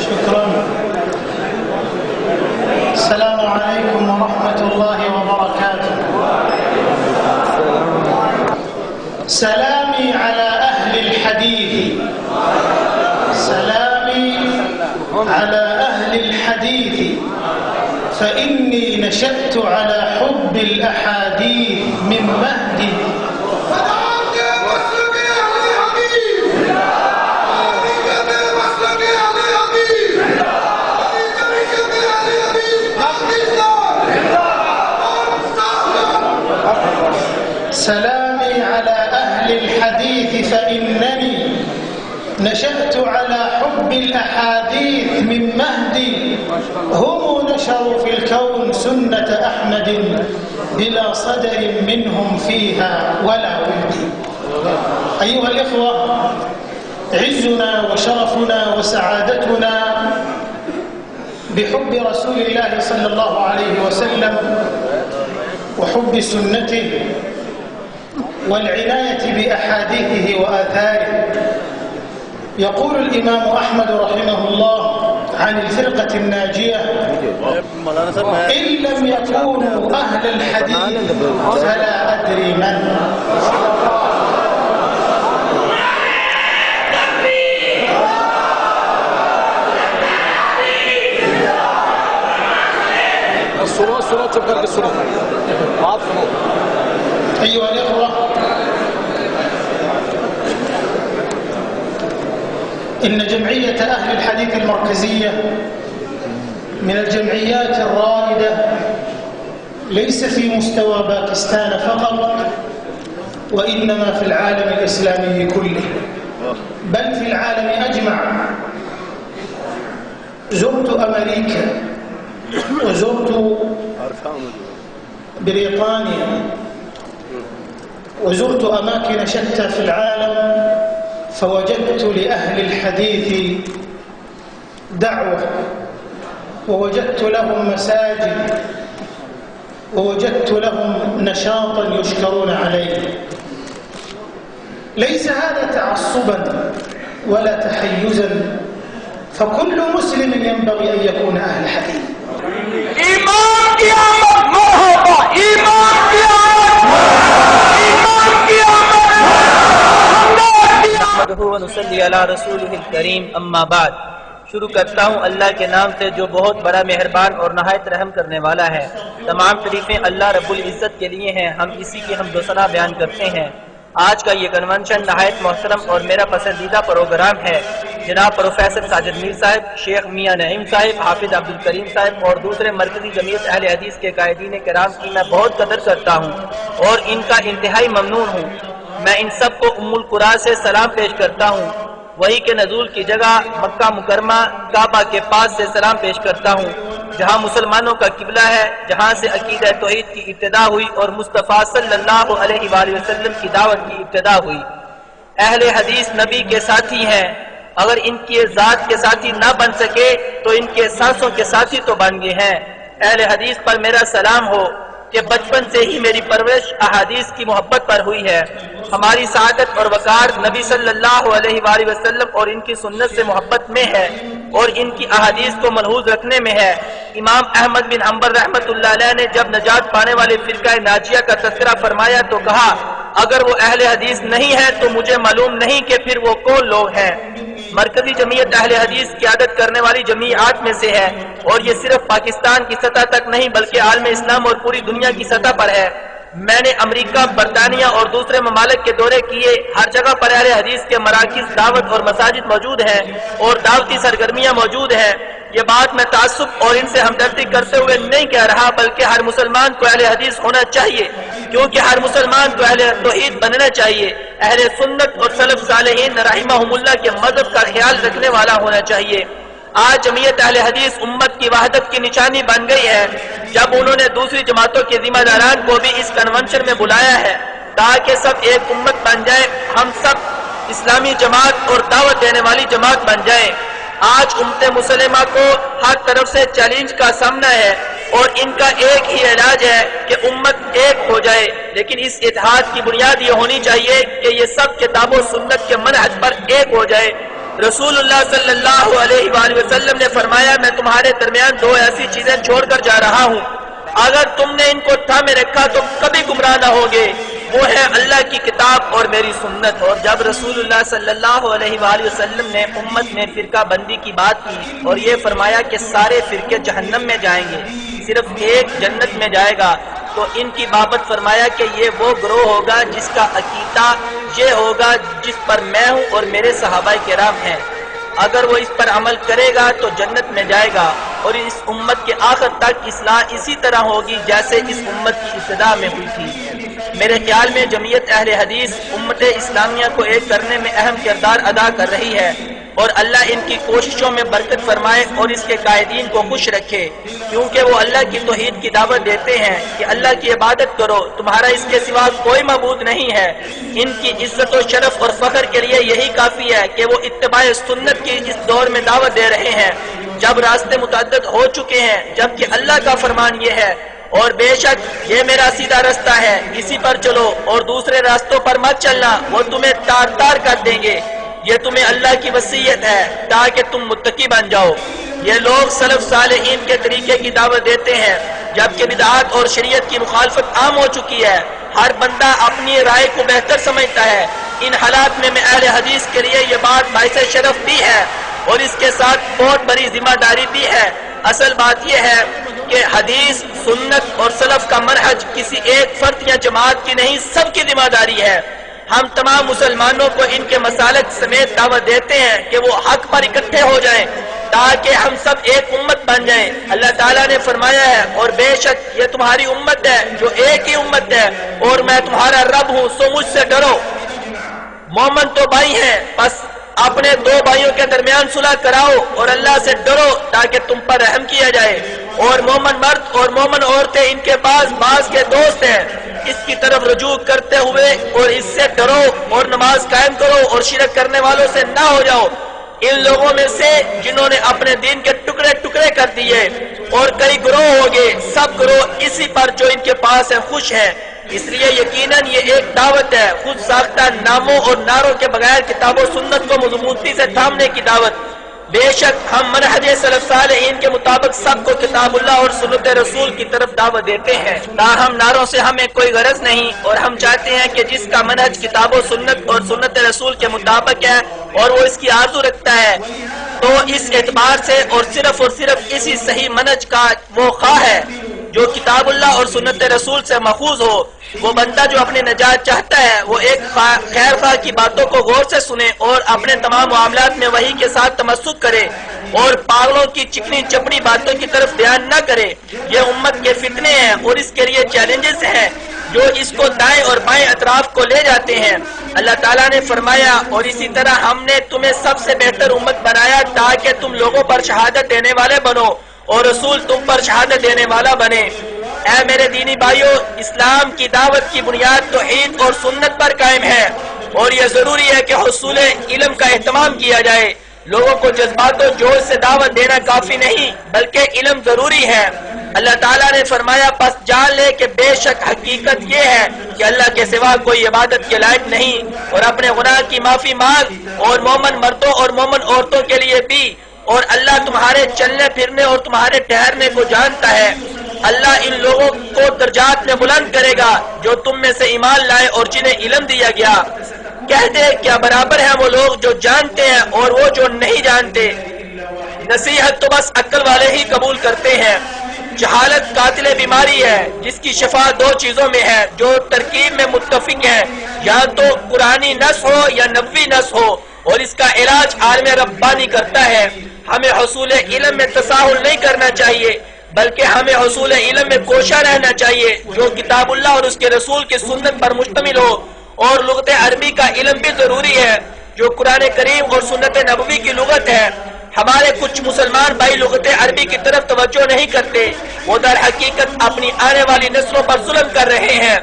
شكرا. السلام عليكم ورحمة الله وبركاته. سلامي على أهل الحديث، سلامي على أهل الحديث، فإني نشأت على حب الأحاديث من مهدي. سلامي على أهل الحديث فإنني نشأت على حب الأحاديث من مهدي. هم نشروا في الكون سنة أحمد بلا صدر منهم فيها ولا ودي. أيها الإخوة، عزنا وشرفنا وسعادتنا بحب رسول الله صلى الله عليه وسلم وحب سنته والعناية بأحاديثه وآثاره. يقول الإمام أحمد رحمه الله عن الفرقة الناجية: إن لم يكونوا أهل الحديث فلا أدري من. الصورة تبقى الصورة. أيها الإخوة، إن جمعية أهل الحديث المركزية من الجمعيات الرائدة ليس في مستوى باكستان فقط، وإنما في العالم الإسلامي كله، بل في العالم أجمع. زرت أمريكا وزرت بريطانيا وزرت أماكن شتى في العالم، فوجدت لأهل الحديث دعوة، ووجدت لهم مساجد، ووجدت لهم نشاطا يشكرون عليه. ليس هذا تعصبا ولا تحيزا، فكل مسلم ينبغي أن يكون أهل حديث. إمام قیامت مرحبا، إمام قیامت، إمام قیامت، نحمدہ و نصلی علی رسولہ الکریم، اما بعد. شروع کرتا ہوں اللہ کے نام سے جو بہت بڑا مہربان اور نہایت رحم کرنے والا ہے. تمام تعریفیں اللہ رب العزت کے لیے ہیں، ہم اسی کی حمد و ثنا بیان کرتے ہیں. آج کا یہ کنونشن نہایت محترم اور میرا پسندیدہ پروگرام ہے. جناب پروفیسر ساجد میر صاحب، شیخ میاں نعیم صاحب، حافظ عبدالکریم صاحب اور دوسرے مرکزی جمعیت اہل حدیث کے قائدین کرام کی میں بہت قدر کرتا ہوں اور ان کا انتہائی ممنون ہوں. میں ان سب کو ام القرا سے سلام پیش کرتا ہوں. وحی کے نزول کی جگہ مکہ مکرمہ کعبہ کے پاس سے سلام پیش کرتا ہوں، جہاں مسلمانوں کا قبلہ ہے، جہاں سے عقیدہ توحید کی ابتدا ہوئی اور مصطفیٰ صلی اللہ علیہ وآلہ وسلم کی دعوت کی ابتدا ہوئی. اہل حدیث نبی کے ساتھی ہیں. اگر ان کی ذات کے ساتھی نہ بن سکے تو ان کے سانسوں کے ساتھی تو بن گئے ہیں. اہل حدیث پر میرا سلام ہو کہ بچپن سے ہی میری پرورش احادیث کی محبت پر ہوئی ہے. ہماری سعادت اور وقار نبی صلی اللہ علیہ وآلہ وسلم اور ان کی سنت سے محبت میں ہے اور ان کی احادیث کو ملحوظ رکھنے میں ہے. امام احمد بن حنبل رحمۃ اللہ علیہ نے جب نجات پانے والے فرقہ ناجیہ کا تذکرہ فرمایا تو کہا اگر وہ اہل حدیث نہیں ہے تو مجھے معلوم نہیں کہ پھر وہ کون لوگ ہیں. مرکزی جمعیت اہل حدیث قیادت کرنے والی جمعیات میں سے ہے اور یہ صرف پاکستان کی سطح تک نہیں بلکہ عالم اسلام اور پوری دنیا کی سطح پر ہے. میں نے امریکہ، برطانیہ اور دوسرے ممالک کے دورے کیے. ہر جگہ پر اہل حدیث کے مراکز، دعوت اور مساجد موجود ہیں اور دعوتی سرگرمیاں موجود ہیں. یہ بات میں تعصب اور ان سے ہمدردی کرتے ہوئے نہیں کہہ رہا بلکہ ہر مسلمان کو اہل حدیث ہونا چاہیے، کیونکہ ہر مسلمان کو اہل توحید بننا چاہیے، اہل سنت اور سلف صالحین رحمہم اللہ کے مذہب کا خیال رکھنے والا ہونا چاہیے. آج جمعیت اہل حدیث امت کی وحدت کی نشانی بن گئی ہے جب انہوں نے دوسری جماعتوں کے ذمہ داران کو بھی اس کنونشن میں بلایا ہے تاکہ سب ایک امت بن جائیں، ہم سب اسلامی جماعت اور دعوت دینے والی جماعت بن جائیں. آج امت مسلمہ کو ہر طرف سے چیلنج کا سامنا ہے اور ان کا ایک ہی علاج ہے کہ امت ایک ہو جائے، لیکن اس اتحاد کی بنیاد یہ ہونی چاہیے کہ یہ سب کتاب و سنت کے منہج پر ایک ہو جائے. رسول اللہ صلی اللہ علیہ وآلہ وسلم نے فرمایا میں تمہارے درمیان دو ایسی چیزیں چھوڑ کر جا رہا ہوں، اگر تم نے ان کو تھامے رکھا تو کبھی گمراہ نہ ہوگے، وہ ہے اللہ کی کتاب اور میری سنت۔ اور جب رسول اللہ صلی اللہ علیہ وآلہ وسلم نے امت میں فرقہ بندی کی بات کی اور یہ فرمایا کہ سارے فرقے جہنم میں جائیں گے، صرف ایک جنت میں جائے گا، تو ان کی بابت فرمایا کہ یہ وہ گروہ ہوگا جس کا عقیدہ یہ ہوگا جس پر میں ہوں اور میرے صحابہ کرام ہیں، اگر وہ اس پر عمل کرے گا تو جنت میں جائے گا، اور اس امت کے آخر تک اصلاح اسی طرح ہوگی جیسے اس امت کی ابتدا میں ہوئی تھی۔ میرے خیال میں جمعیت اہل حدیث امت اسلامیہ کو ایک کرنے میں اہم کردار ادا کر رہی ہے، اور اللہ ان کی کوششوں میں برکت فرمائے اور اس کے قائدین کو خوش رکھے، کیونکہ وہ اللہ کی توحید کی دعوت دیتے ہیں کہ اللہ کی عبادت کرو، تمہارا اس کے سوا کوئی معبود نہیں ہے۔ ان کی عزت و شرف اور فخر کے لیے یہی کافی ہے کہ وہ اتباع سنت کی اس دور میں دعوت دے رہے ہیں جب راستے متعدد ہو چکے ہیں، جبکہ اللہ کا فرمان یہ ہے اور بے شک یہ میرا سیدھا راستہ ہے، اسی پر چلو اور دوسرے راستوں پر مت چلنا، وہ تمہیں تار تار کر دیں گے۔ یہ تمہیں اللہ کی وصیت ہے تاکہ تم متقی بن جاؤ۔ یہ لوگ سلف صالحین کے طریقے کی دعوت دیتے ہیں جبکہ بدعات اور شریعت کی مخالفت عام ہو چکی ہے، ہر بندہ اپنی رائے کو بہتر سمجھتا ہے۔ ان حالات میں اہل حدیث کے لیے یہ بات باعث شرف بھی ہے اور اس کے ساتھ بہت بڑی ذمہ داری بھی ہے۔ اصل بات یہ ہے کہ حدیث، سنت اور سلف کا منہج کسی ایک فرد یا جماعت کی نہیں، سب کی ذمہ داری ہے۔ ہم تمام مسلمانوں کو ان کے مسالک سمیت دعوت دیتے ہیں کہ وہ حق پر اکٹھے ہو جائیں تاکہ ہم سب ایک امت بن جائیں۔ اللہ تعالیٰ نے فرمایا ہے اور بے شک یہ تمہاری امت ہے جو ایک ہی امت ہے اور میں تمہارا رب ہوں، سو مجھ سے ڈرو۔ مومن تو بھائی ہیں، بس اپنے دو بھائیوں کے درمیان صلح کراؤ اور اللہ سے ڈرو تاکہ تم پر رحم کیا جائے۔ اور مومن مرد اور مومن عورتیں ان کے پاس بعض کے دوست ہیں، اس کی طرف رجوع کرتے ہوئے اور اس سے ڈرو اور نماز قائم کرو اور شرک کرنے والوں سے نہ ہو جاؤ، ان لوگوں میں سے جنہوں نے اپنے دین کے ٹکڑے ٹکڑے کر دیے، اور کئی گروہ ہوگے، سب گروہ اسی پر جو ان کے پاس ہے خوش ہیں۔ اس لیے یقیناً یہ ایک دعوت ہے، خود ساختہ ناموں اور نعروں کے بغیر کتاب و سنت کو مضبوطی سے تھامنے کی دعوت۔ بے شک ہم منہج سلف صالحین کے مطابق سب کو کتاب اللہ اور سنت رسول کی طرف دعوت دیتے ہیں، تاہم نعروں سے ہمیں کوئی غرض نہیں، اور ہم چاہتے ہیں کہ جس کا منہج کتاب و سنت اور سنت رسول کے مطابق ہے اور وہ اس کی آرزو رکھتا ہے تو اس اعتبار سے اور صرف اسی صحیح منہج کا وہ خواہ ہے جو کتاب اللہ اور سنت رسول سے ماخوذ ہو۔ وہ بندہ جو اپنی نجات چاہتا ہے وہ ایک خیر خواہ کی باتوں کو غور سے سنے اور اپنے تمام معاملات میں وحی کے ساتھ تمسک کرے اور پاگلوں کی چکنی چپڑی باتوں کی طرف دھیان نہ کرے۔ یہ امت کے فتنے ہیں اور اس کے لیے چیلنجز ہیں جو اس کو دائیں اور بائیں اطراف کو لے جاتے ہیں۔ اللہ تعالیٰ نے فرمایا اور اسی طرح ہم نے تمہیں سب سے بہتر امت بنایا تاکہ تم لوگوں پر شہادت دینے والے بنو اور رسول تم پر شہادت دینے والا بنے۔ اے میرے دینی بھائیو، اسلام کی دعوت کی بنیاد توحید اور سنت پر قائم ہے، اور یہ ضروری ہے کہ حصول علم کا اہتمام کیا جائے۔ لوگوں کو جذبات و جوش سے دعوت دینا کافی نہیں بلکہ علم ضروری ہے۔ اللہ تعالیٰ نے فرمایا پس جان لے کہ بے شک حقیقت یہ ہے کہ اللہ کے سوا کوئی عبادت کے لائق نہیں، اور اپنے گناہ کی معافی مانگ، اور مومن مردوں اور مومن عورتوں کے لیے بھی، اور اللہ تمہارے چلنے پھرنے اور تمہارے ٹھہرنے کو جانتا ہے۔ اللہ ان لوگوں کو درجات میں بلند کرے گا جو تم میں سے ایمان لائے اور جنہیں علم دیا گیا۔ کہہ دے کیا برابر ہیں وہ لوگ جو جانتے ہیں اور وہ جو نہیں جانتے؟ نصیحت تو بس عقل والے ہی قبول کرتے ہیں۔ جہالت قاتل بیماری ہے جس کی شفا دو چیزوں میں ہے جو ترکیب میں متفق ہے، یا تو قرآنی نص ہو یا نبوی نص ہو، اور اس کا علاج عالم ربانی کرتا ہے۔ ہمیں حصول علم میں تساہل نہیں کرنا چاہیے بلکہ ہمیں حصول علم میں کوشاں رہنا چاہیے جو کتاب اللہ اور اس کے رسول کی سنت پر مشتمل ہو، اور لغت عربی کا علم بھی ضروری ہے جو قرآن کریم اور سنت نبوی کی لغت ہے۔ ہمارے کچھ مسلمان بھائی لغت عربی کی طرف توجہ نہیں کرتے، وہ در حقیقت اپنی آنے والی نسلوں پر ظلم کر رہے ہیں۔